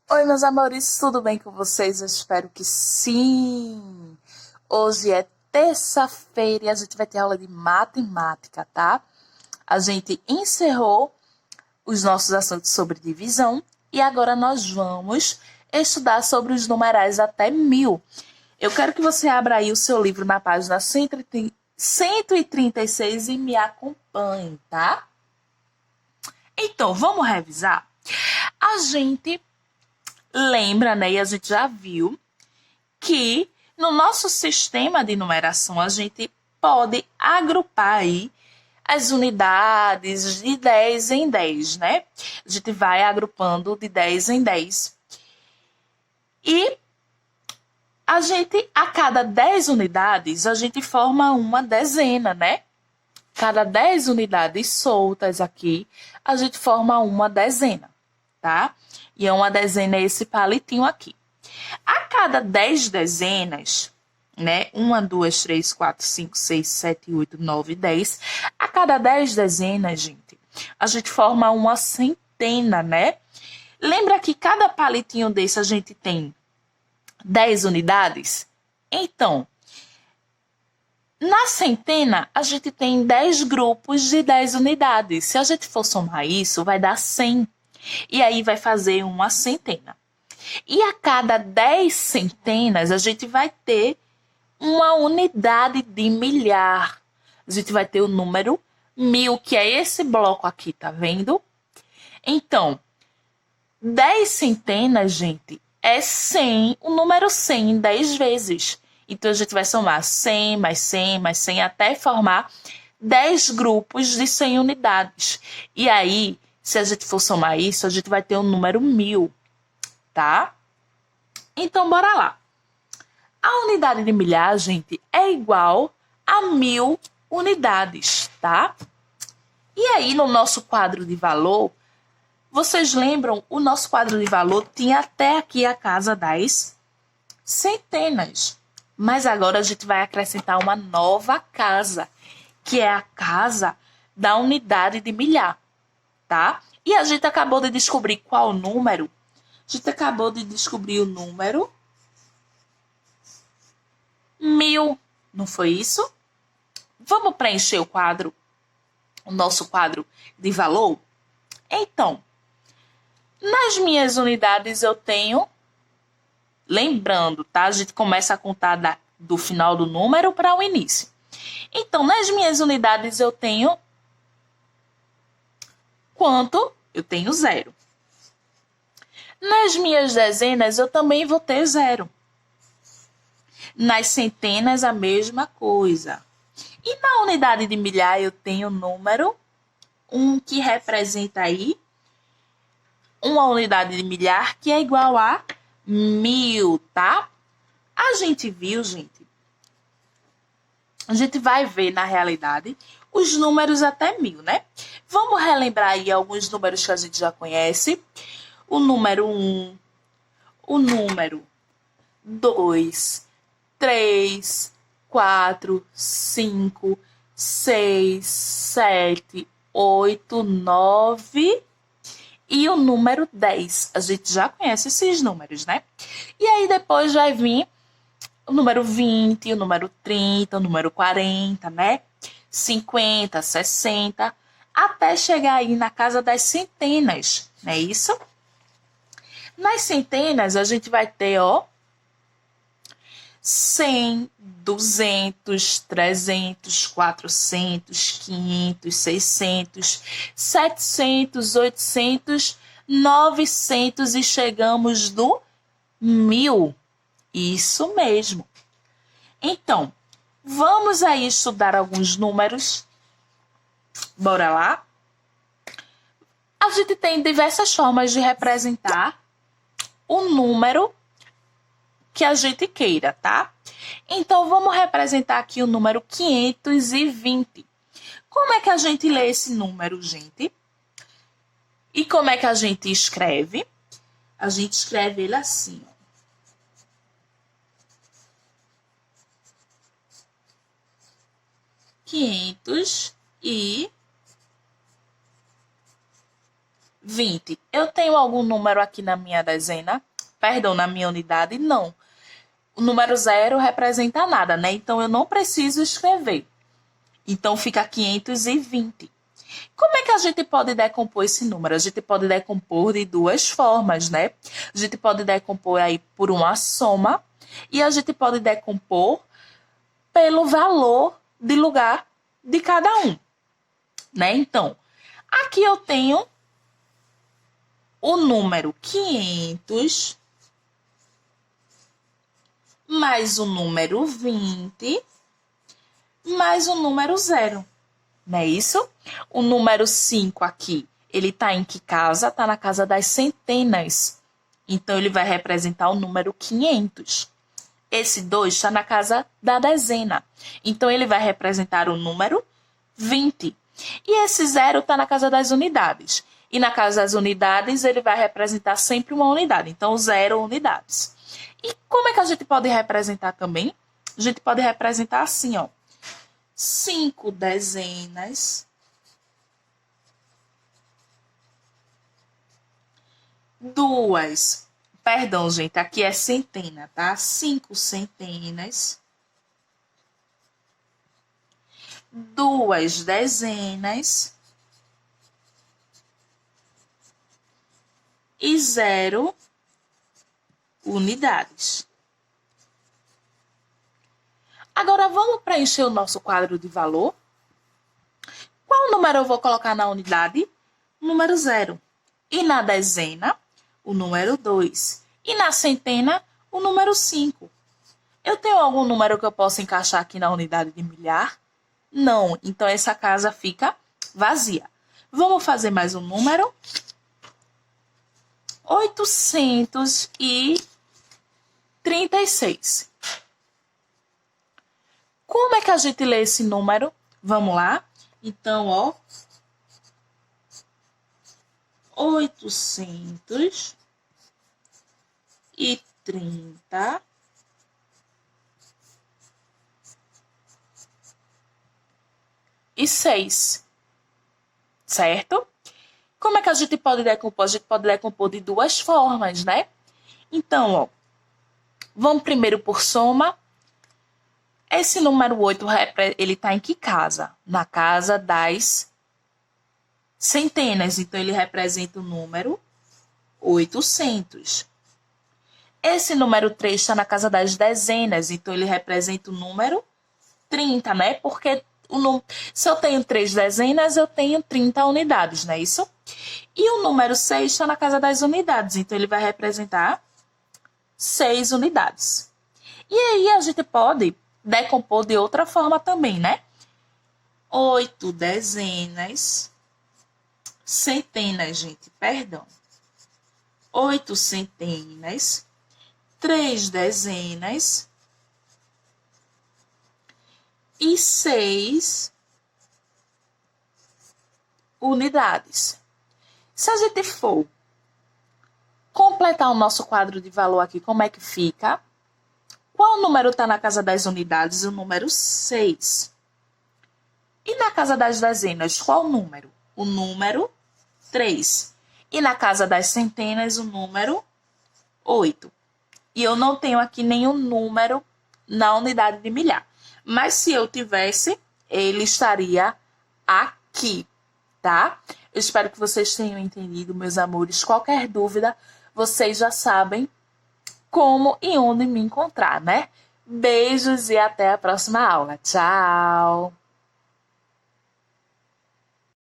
Oi, meus amores, tudo bem com vocês? Eu espero que sim! Hoje é terça-feira e a gente vai ter aula de matemática, tá? A gente encerrou os nossos assuntos sobre divisão e agora nós vamos estudar sobre os numerais até 1000. Eu quero que você abra aí o seu livro na página 136 e me acompanhe, tá? Então, vamos revisar? A gente lembra, né, e a gente já viu que no nosso sistema de numeração a gente pode agrupar aí as unidades de 10 em 10, né? A gente vai agrupando de 10 em 10. E a cada 10 unidades, a gente forma uma dezena, né? Cada 10 unidades soltas aqui, a gente forma uma dezena, tá? E é uma dezena esse palitinho aqui. A cada 10 dezenas, né? 1, 2, 3, 4, 5, 6, 7, 8, 9, 10. A cada 10 dezenas, gente, a gente forma uma centena, né? Lembra que cada palitinho desse a gente tem 10 unidades? Então, na centena, a gente tem 10 grupos de 10 unidades. Se a gente for somar isso, vai dar 100. E aí vai fazer uma centena. E a cada 10 centenas, a gente vai ter uma unidade de milhar. A gente vai ter o número 1000, que é esse bloco aqui, tá vendo? Então, 10 centenas, gente, é 100, o número 100 10 vezes. Então, a gente vai somar 100 mais 100 mais 100 até formar 10 grupos de 100 unidades. E aí, se a gente for somar isso, a gente vai ter o número 1000, tá? Então, bora lá. A unidade de milhar, gente, é igual a 1000 unidades, tá? E aí, no nosso quadro de valor, vocês lembram, o nosso quadro de valor tinha até aqui a casa das centenas. Mas agora a gente vai acrescentar uma nova casa, que é a casa da unidade de milhar, tá? E a gente acabou de descobrir qual número? A gente acabou de descobrir o número 1000, não foi isso? Vamos preencher o nosso quadro de valor? Então, nas minhas unidades eu tenho, lembrando, tá? A gente começa a contar do final do número para o início. Então, nas minhas unidades eu tenho quanto? Eu tenho 0. Nas minhas dezenas eu também vou ter 0. Nas centenas a mesma coisa. E na unidade de milhar eu tenho o número 1, que representa aí uma unidade de milhar que é igual a 1000, tá? A gente viu, gente, a gente vai ver na realidade os números até 1000, né? Vamos relembrar aí alguns números que a gente já conhece. O número 1, o número 2, 3, 4, 5, 6, 7, 8, 9 e o número 10. A gente já conhece esses números, né? E aí depois vai vir o número 20, o número 30, o número 40, né? 50, 60, até chegar aí na casa das centenas, não é isso? Nas centenas a gente vai ter, ó, 100, 200, 300, 400, 500, 600, 700, 800, 900 e chegamos no 1000. Isso mesmo. Então, vamos aí estudar alguns números. Bora lá? A gente tem diversas formas de representar o número que a gente queira, tá? Então, vamos representar aqui o número 520. Como é que a gente lê esse número, gente? E como é que a gente escreve? A gente escreve ele assim, ó. 520. 20. Eu tenho algum número aqui na minha dezena? Perdão, na minha unidade? Não. O número 0 representa nada, né? Então, eu não preciso escrever. Então, fica 520. Como é que a gente pode decompor esse número? A gente pode decompor de duas formas, né? A gente pode decompor aí por uma soma e a gente pode decompor pelo valor de lugar de cada um, né? Então, aqui eu tenho o número 500 mais o número 20 mais o número 0. Não é isso? O número 5 aqui, ele está em que casa? Está na casa das centenas. Então, ele vai representar o número 500. Esse 2 está na casa da dezena. Então, ele vai representar o número 20. E esse 0 está na casa das unidades. E na casa das unidades, ele vai representar sempre uma unidade. Então, 0 unidades. E como é que a gente pode representar também? A gente pode representar assim, ó. 5 dezenas, 2, perdão, gente, aqui é centena, tá? 5 centenas, 2 dezenas e 0 unidades. Agora, vamos preencher o nosso quadro de valor? Qual número eu vou colocar na unidade? Número 0. E na dezena, o número 2. E na centena, o número 5. Eu tenho algum número que eu possa encaixar aqui na unidade de milhar? Não. Então, essa casa fica vazia. Vamos fazer mais um número? 836. Como é que a gente lê esse número? Vamos lá? Então, ó. 836. Certo? Como é que a gente pode decompor? A gente pode decompor de duas formas, né? Então, ó. Vamos primeiro por soma. Esse número 8, ele está em que casa? Na casa das centenas. Então, ele representa o número 800. Esse número 3 está na casa das dezenas. Então, ele representa o número 30, né? Porque se eu tenho 3 dezenas, eu tenho 30 unidades, não é isso? E o número 6 está na casa das unidades. Então, ele vai representar 6 unidades. E aí, a gente pode decompor de outra forma também, né? 8 dezenas, centenas, gente, perdão. 8 centenas, 3 dezenas e 6 unidades. Se a gente for completar o nosso quadro de valor aqui, como é que fica? Qual número está na casa das unidades? O número 6. E na casa das dezenas, qual número? O número 3. E na casa das centenas, o número 8. E eu não tenho aqui nenhum número na unidade de milhar. Mas se eu tivesse, ele estaria aqui, tá? Eu espero que vocês tenham entendido, meus amores. Qualquer dúvida, vocês já sabem como e onde me encontrar, né? Beijos e até a próxima aula. Tchau!